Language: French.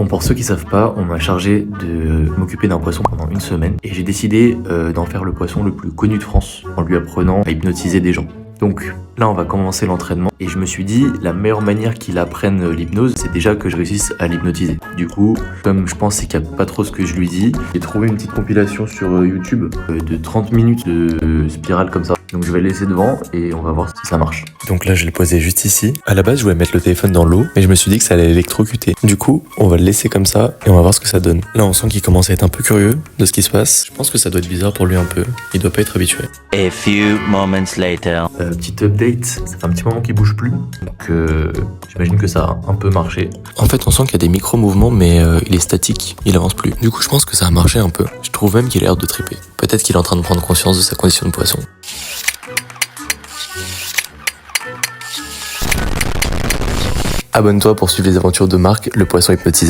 Bon, pour ceux qui savent pas, on m'a chargé de m'occuper d'un poisson pendant une semaine et j'ai décidé d'en faire le poisson le plus connu de France en lui apprenant à hypnotiser des gens. Donc là, on va commencer l'entraînement et je me suis dit, la meilleure manière qu'il apprenne l'hypnose, c'est déjà que je réussisse à l'hypnotiser. Du coup, comme je pense qu'il n'y a pas trop ce que je lui dis, j'ai trouvé une petite compilation sur YouTube de 30 minutes de spirale comme ça. Donc je vais le laisser devant et on va voir si ça marche. Donc là, je l'ai posé juste ici. À la base, je voulais mettre le téléphone dans l'eau, mais je me suis dit que ça allait l'électrocuter. Du coup, on va le laisser comme ça et on va voir ce que ça donne. Là, on sent qu'il commence à être un peu curieux de ce qui se passe. Je pense que ça doit être bizarre pour lui un peu. Il doit pas être habitué. A few moments later. Petite update, ça fait un petit moment qu'il bouge plus, donc j'imagine que ça a un peu marché. En fait, on sent qu'il y a des micro-mouvements, mais il est statique. Il avance plus. Du coup, je pense que ça a marché un peu. Je trouve même qu'il a l'air de triper. Peut-être qu'il est en train de prendre conscience de sa condition de poisson. Abonne-toi pour suivre les aventures de Marc, le poisson hypnotiseur.